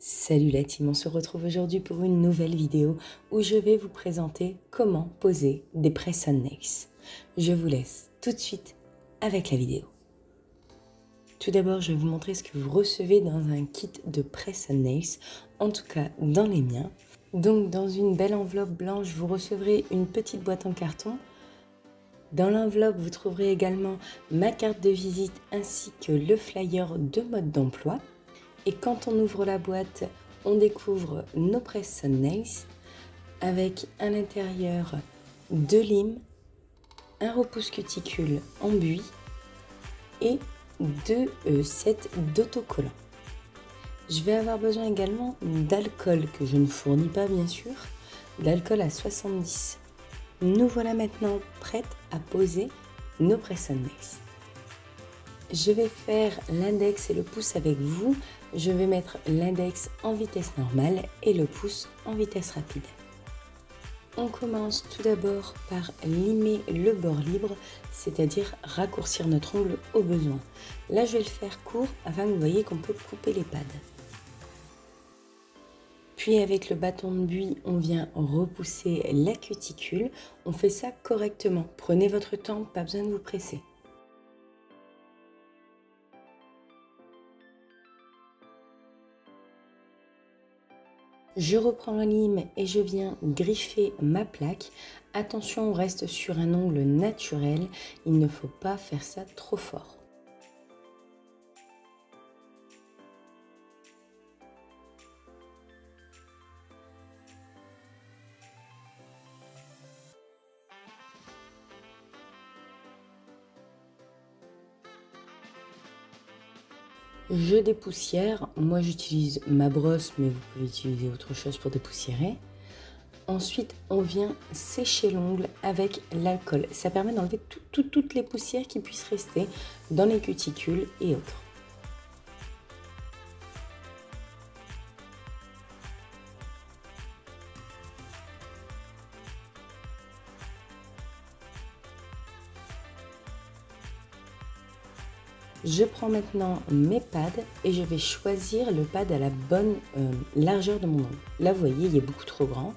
Salut la team, on se retrouve aujourd'hui pour une nouvelle vidéo où je vais vous présenter comment poser des press on nails. Je vous laisse tout de suite avec la vidéo. Tout d'abord, je vais vous montrer ce que vous recevez dans un kit de press on nails, en tout cas dans les miens. Donc dans une belle enveloppe blanche, vous recevrez une petite boîte en carton. Dans l'enveloppe, vous trouverez également ma carte de visite ainsi que le flyer de mode d'emploi. Et quand on ouvre la boîte, on découvre nos press on nails avec à l'intérieur 2 limes, un repousse cuticule en buis et 2 sets d'autocollants. Je vais avoir besoin également d'alcool que je ne fournis pas bien sûr, d'alcool à 70. Nous voilà maintenant prêtes à poser nos press on nails. Je vais faire l'index et le pouce avec vous. Je vais mettre l'index en vitesse normale et le pouce en vitesse rapide. On commence tout d'abord par limer le bord libre, c'est-à-dire raccourcir notre ongle au besoin. Là, je vais le faire court afin que vous voyez qu'on peut couper les pads. Puis avec le bâton de buis, on vient repousser la cuticule. On fait ça correctement. Prenez votre temps, pas besoin de vous presser. Je reprends la lime et je viens griffer ma plaque. Attention, on reste sur un ongle naturel. Il ne faut pas faire ça trop fort. Je dépoussière. Moi, j'utilise ma brosse, mais vous pouvez utiliser autre chose pour dépoussiérer. Ensuite, on vient sécher l'ongle avec l'alcool. Ça permet d'enlever toutes les poussières qui puissent rester dans les cuticules et autres. Je prends maintenant mes pads et je vais choisir le pad à la bonne largeur de mon ongle. Là, vous voyez, il est beaucoup trop grand.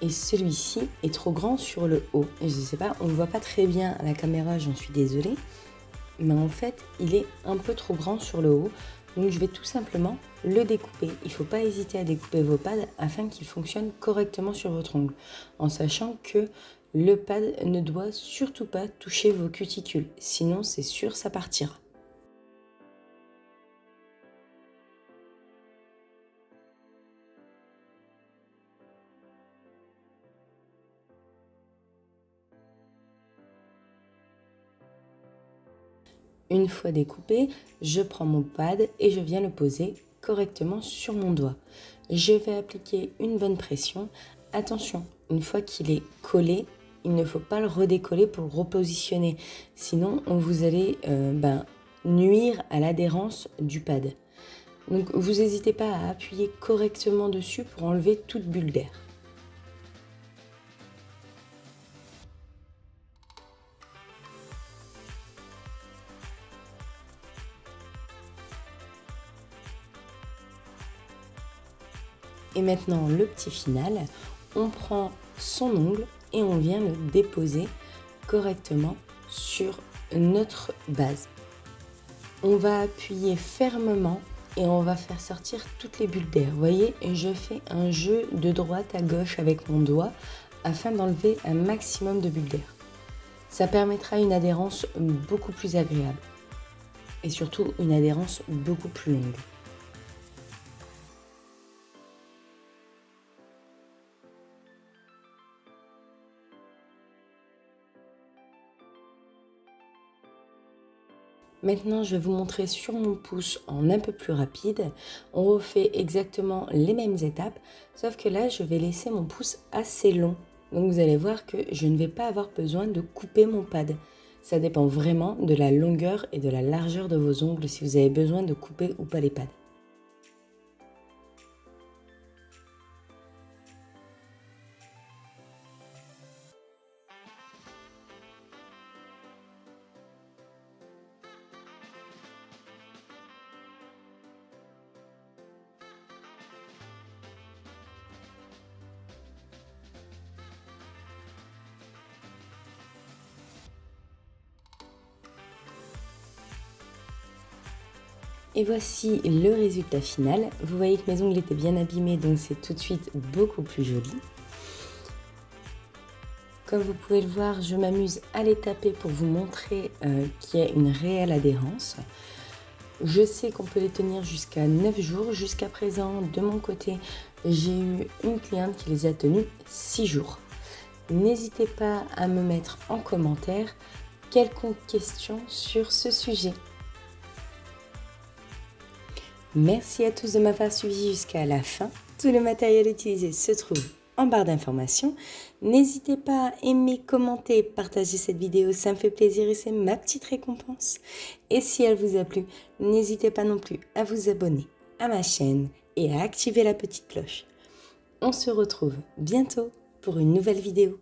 Et celui-ci est trop grand sur le haut. Je ne sais pas, on ne voit pas très bien à la caméra, j'en suis désolée. Mais en fait, il est un peu trop grand sur le haut. Donc je vais tout simplement le découper. Il ne faut pas hésiter à découper vos pads afin qu'ils fonctionnent correctement sur votre ongle. En sachant que le pad ne doit surtout pas toucher vos cuticules. Sinon, c'est sûr, ça partira. Une fois découpé, je prends mon pad et je viens le poser correctement sur mon doigt. Je vais appliquer une bonne pression. Attention, une fois qu'il est collé, il ne faut pas le redécoller pour le repositionner. Sinon, vous allez nuire à l'adhérence du pad. Donc, vous n'hésitez pas à appuyer correctement dessus pour enlever toute bulle d'air. Et maintenant, le petit final, on prend son ongle et on vient le déposer correctement sur notre base. On va appuyer fermement et on va faire sortir toutes les bulles d'air. Vous voyez, je fais un jeu de droite à gauche avec mon doigt afin d'enlever un maximum de bulles d'air. Ça permettra une adhérence beaucoup plus agréable et surtout une adhérence beaucoup plus longue. Maintenant, je vais vous montrer sur mon pouce en un peu plus rapide. On refait exactement les mêmes étapes, sauf que là, je vais laisser mon pouce assez long. Donc, vous allez voir que je ne vais pas avoir besoin de couper mon pad. Ça dépend vraiment de la longueur et de la largeur de vos ongles si vous avez besoin de couper ou pas les pads. Et voici le résultat final. Vous voyez que mes ongles étaient bien abîmés, donc c'est tout de suite beaucoup plus joli. Comme vous pouvez le voir, je m'amuse à les taper pour vous montrer qu'il y a une réelle adhérence. Je sais qu'on peut les tenir jusqu'à 9 jours. Jusqu'à présent, de mon côté, j'ai eu une cliente qui les a tenus 6 jours. N'hésitez pas à me mettre en commentaire quelconque question sur ce sujet. Merci à tous de m'avoir suivi jusqu'à la fin. Tout le matériel utilisé se trouve en barre d'informations. N'hésitez pas à aimer, commenter, partager cette vidéo, ça me fait plaisir et c'est ma petite récompense. Et si elle vous a plu, n'hésitez pas non plus à vous abonner à ma chaîne et à activer la petite cloche. On se retrouve bientôt pour une nouvelle vidéo.